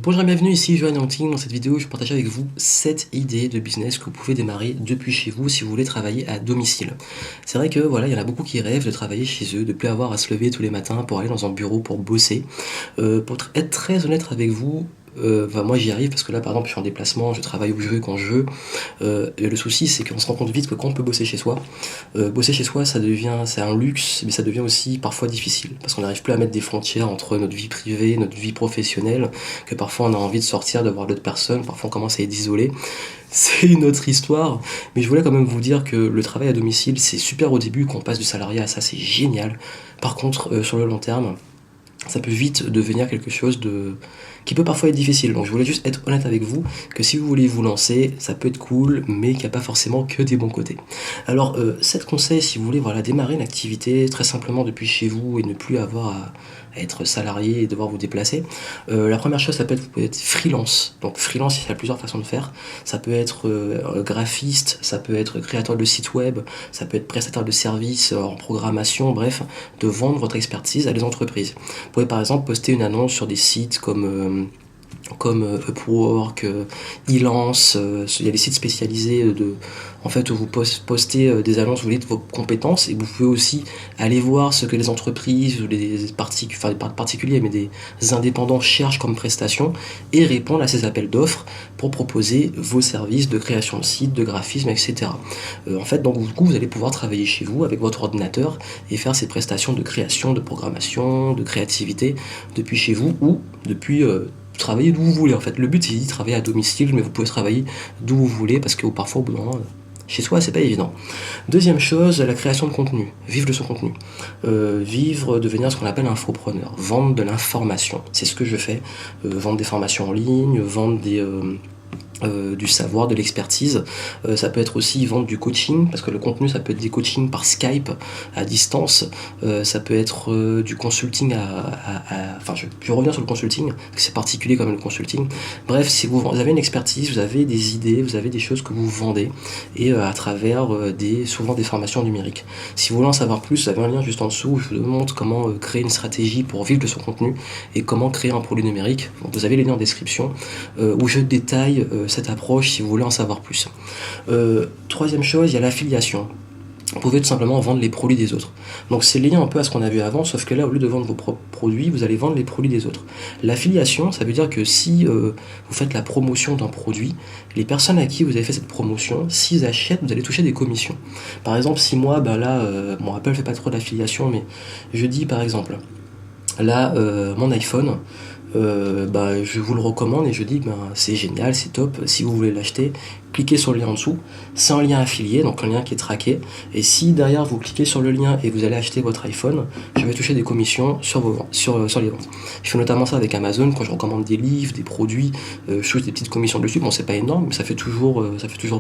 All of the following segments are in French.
Bonjour et bienvenue, ici Johan Hunting. Dans cette vidéo, je vais partager avec vous 7 idées de business que vous pouvez démarrer depuis chez vous si vous voulez travailler à domicile. C'est vrai que voilà, il y en a beaucoup qui rêvent de travailler chez eux, de plus avoir à se lever tous les matins pour aller dans un bureau pour bosser. Être très honnête avec vous, moi j'y arrive parce que là par exemple je suis en déplacement, je travaille où je veux quand je veux. Et le souci c'est qu'on se rend compte vite que quand on peut bosser chez soi c'est un luxe, mais ça devient aussi parfois difficile parce qu'on n'arrive plus à mettre des frontières entre notre vie privée, notre vie professionnelle, que parfois on a envie de sortir, de voir d'autres personnes, parfois on commence à être isolé. C'est une autre histoire, mais je voulais quand même vous dire que le travail à domicile c'est super au début, quand on passe du salariat à ça c'est génial. Par contre, sur le long terme, ça peut vite devenir quelque chose de qui peut parfois être difficile. Donc je voulais juste être honnête avec vous que si vous voulez vous lancer, ça peut être cool, mais qu'il n'y a pas forcément que des bons côtés. Alors 7 conseils si vous voulez voilà démarrer une activité très simplement depuis chez vous et ne plus avoir à être salarié et devoir vous déplacer. La première chose, ça peut être, vous pouvez être freelance. Donc freelance, il y a plusieurs façons de faire. Ça peut être graphiste, ça peut être créateur de site web, ça peut être prestataire de services en programmation, bref, de vendre votre expertise à des entreprises. Vous pouvez par exemple poster une annonce sur des sites comme Upwork, Elance, il y a des sites spécialisés en fait, où vous postez des annonces, vous dites vos compétences, et vous pouvez aussi aller voir ce que les entreprises, ou enfin, pas particuliers, mais des indépendants cherchent comme prestations, et répondre à ces appels d'offres pour proposer vos services de création de sites, de graphisme, etc. En fait, donc du coup, vous allez pouvoir travailler chez vous avec votre ordinateur et faire ces prestations de création, de programmation, de créativité depuis chez vous ou depuis travailler d'où vous voulez en fait. Le but c'est de travailler à domicile, mais vous pouvez travailler d'où vous voulez parce que parfois au bout d'un moment, chez soi c'est pas évident. Deuxième chose, la création de contenu, vivre de son contenu. Devenir ce qu'on appelle un infopreneur, vendre de l'information. C'est ce que je fais, vendre des formations en ligne, vendre du savoir, de l'expertise. Ça peut être aussi vendre du coaching, parce que le contenu, ça peut être des coachings par Skype à distance. Ça peut être du consulting enfin, je vais revenir sur le consulting, parce que c'est particulier quand même le consulting. Bref, si vous avez une expertise, vous avez des idées, vous avez des choses que vous vendez, et à travers souvent des formations numériques. Si vous voulez en savoir plus, vous avez un lien juste en dessous où je vous montre comment créer une stratégie pour vivre de son contenu et comment créer un produit numérique. Donc, vous avez les liens en description où je détaille cette approche si vous voulez en savoir plus. Troisième chose, il y a l'affiliation. Vous pouvez tout simplement vendre les produits des autres. Donc c'est lié un peu à ce qu'on a vu avant, sauf que là, au lieu de vendre vos propres produits, vous allez vendre les produits des autres. L'affiliation, ça veut dire que si vous faites la promotion d'un produit, les personnes à qui vous avez fait cette promotion, s'ils achètent, vous allez toucher des commissions. Par exemple, si moi, Apple fait pas trop d'affiliation, mais je dis par exemple, là, mon iPhone, je vous le recommande et je dis c'est génial, c'est top, si vous voulez l'acheter, cliquez sur le lien en dessous, c'est un lien affilié, donc un lien qui est traqué, et si derrière vous cliquez sur le lien et vous allez acheter votre iPhone, je vais toucher des commissions sur les ventes. Je fais notamment ça avec Amazon, quand je recommande des livres, des produits, je touche des petites commissions dessus, bon c'est pas énorme, mais ça fait toujours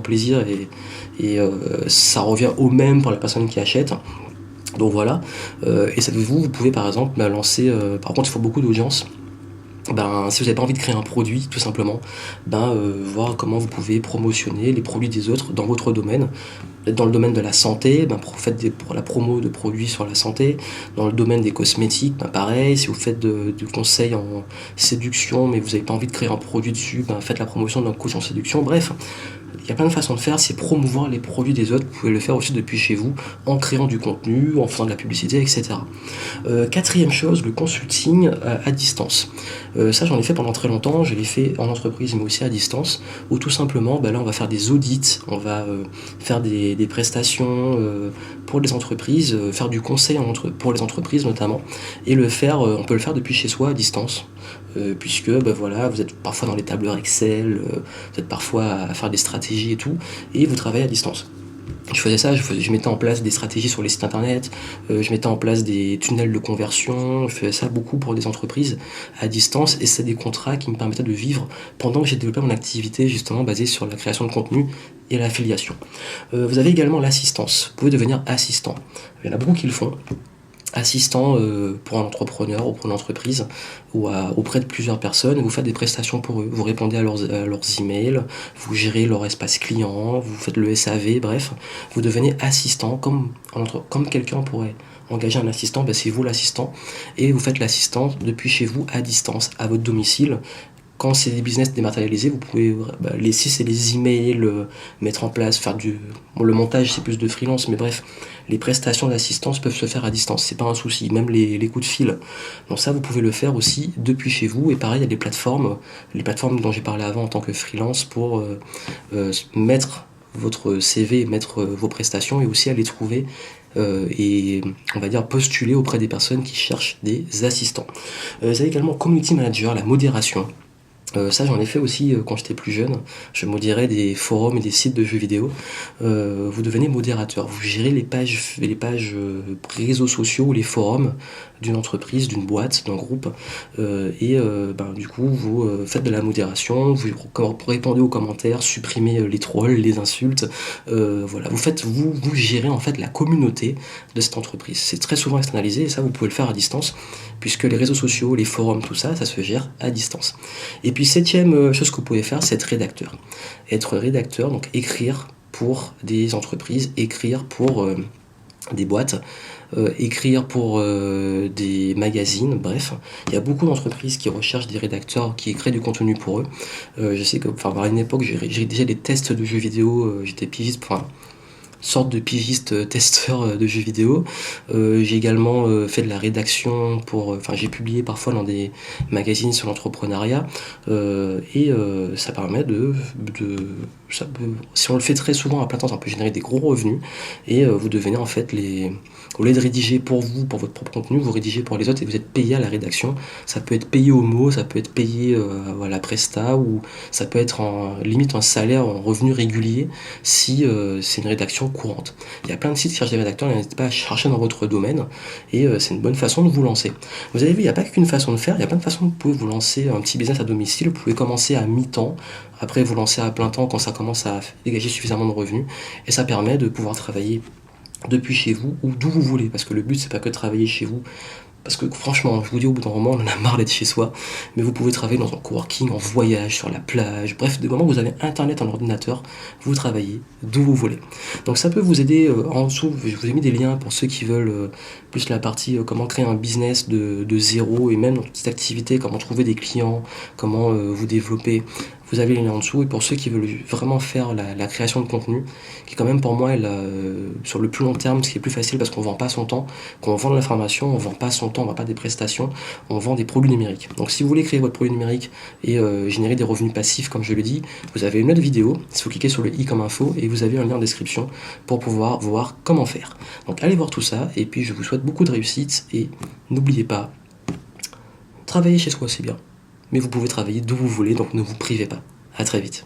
plaisir et ça revient au même pour la personne qui achète. Donc voilà, et vous pouvez par exemple lancer, par contre il faut beaucoup d'audience. Si vous n'avez pas envie de créer un produit, tout simplement, voir comment vous pouvez promotionner les produits des autres dans votre domaine. Dans le domaine de la santé, faites pour la promo de produits sur la santé. Dans le domaine des cosmétiques, pareil. Si vous faites du conseil en séduction, mais vous n'avez pas envie de créer un produit dessus, faites la promotion d'un coach en séduction. Bref, il y a plein de façons de faire, c'est promouvoir les produits des autres. Vous pouvez le faire aussi depuis chez vous, en créant du contenu, en faisant de la publicité, etc. Quatrième chose, le consulting à distance. Ça, j'en ai fait pendant très longtemps, je l'ai fait en entreprise, mais aussi à distance, où tout simplement, là, on va faire des audits, on va faire des prestations pour les entreprises, faire du conseil pour les entreprises notamment, et on peut le faire depuis chez soi à distance. Puisque vous êtes parfois dans les tableurs Excel, vous êtes parfois à faire des stratégies et tout, et vous travaillez à distance. Je faisais ça, je mettais en place des stratégies sur les sites internet, je mettais en place des tunnels de conversion, je faisais ça beaucoup pour des entreprises à distance, et c'est des contrats qui me permettaient de vivre pendant que j'ai développé mon activité justement basée sur la création de contenu et l'affiliation. Vous avez également l'assistance, vous pouvez devenir assistant. Il y en a beaucoup qui le font. Assistant pour un entrepreneur ou pour une entreprise ou auprès de plusieurs personnes, vous faites des prestations pour eux, vous répondez à leurs emails, vous gérez leur espace client, vous faites le SAV, bref, vous devenez assistant comme quelqu'un pourrait engager un assistant, c'est vous l'assistant, et vous faites l'assistant depuis chez vous à distance, à votre domicile, quand c'est des business dématérialisés, vous pouvez les sites et les emails, mettre en place, faire le montage c'est plus de freelance, mais bref, les prestations d'assistance peuvent se faire à distance, c'est pas un souci, même les coups de fil. Donc ça, vous pouvez le faire aussi depuis chez vous, et pareil, il y a des plateformes, les plateformes dont j'ai parlé avant en tant que freelance, pour mettre votre CV, mettre vos prestations, et aussi aller trouver et on va dire postuler auprès des personnes qui cherchent des assistants. Vous avez également Community Manager, la modération. Ça, j'en ai fait aussi quand j'étais plus jeune. Je modérais des forums et des sites de jeux vidéo. Vous devenez modérateur. Vous gérez les pages réseaux sociaux ou les forums d'une entreprise, d'une boîte, d'un groupe. Du coup, vous faites de la modération, vous répondez aux commentaires, supprimez les trolls, les insultes. Voilà, vous gérez en fait la communauté de cette entreprise. C'est très souvent externalisé et ça, vous pouvez le faire à distance, puisque les réseaux sociaux, les forums, tout ça, ça se gère à distance. Et puis, septième chose que vous pouvez faire, c'est être rédacteur. Être rédacteur, donc écrire pour des entreprises, écrire pour des boîtes, écrire pour des magazines, bref. Il y a beaucoup d'entreprises qui recherchent des rédacteurs qui créent du contenu pour eux. Je sais que, à une époque, j'ai déjà des tests de jeux vidéo, j'étais pigiste, sorte de pigiste testeur de jeux vidéo. J'ai également fait de la rédaction j'ai publié parfois dans des magazines sur l'entrepreneuriat ça permet si on le fait très souvent à plein temps, ça peut générer des gros revenus et vous devenez en fait au lieu de rédiger pour vous, pour votre propre contenu, vous rédigez pour les autres et vous êtes payé à la rédaction. Ça peut être payé au mot, ça peut être payé à la presta, ou ça peut être limite un salaire, un revenu régulier si c'est une rédaction courante. Il y a plein de sites qui cherchent des rédacteurs, n'hésitez pas à chercher dans votre domaine et c'est une bonne façon de vous lancer. Vous avez vu, il n'y a pas qu'une façon de faire, il y a plein de façons de vous pouvez vous lancer un petit business à domicile. Vous pouvez commencer à mi-temps, après vous lancer à plein temps quand ça commence à dégager suffisamment de revenus et ça permet de pouvoir travailler depuis chez vous ou d'où vous voulez, parce que le but c'est pas que de travailler chez vous, parce que franchement, je vous dis, au bout d'un moment, on en a marre d'être chez soi, mais vous pouvez travailler dans un coworking, en voyage, sur la plage, bref, du moment où vous avez internet, un ordinateur, vous travaillez d'où vous voulez. Donc ça peut vous aider. En dessous, je vous ai mis des liens pour ceux qui veulent plus la partie comment créer un business de zéro, et même dans petite activité, comment trouver des clients, comment vous développer. Vous avez les liens en dessous, et pour ceux qui veulent vraiment faire la création de contenu, qui quand même pour moi sur le plus long terme, ce qui est plus facile parce qu'on vend pas son temps, quand on vend de l'information, on vend pas son temps, on vend pas des prestations, on vend des produits numériques. Donc si vous voulez créer votre produit numérique et générer des revenus passifs, comme je le dis, vous avez une autre vidéo, si vous cliquez sur le i comme info, et vous avez un lien en description pour pouvoir voir comment faire. Donc allez voir tout ça, et puis je vous souhaite beaucoup de réussite, et n'oubliez pas, travailler chez soi c'est bien, mais vous pouvez travailler d'où vous voulez, donc ne vous privez pas. À très vite.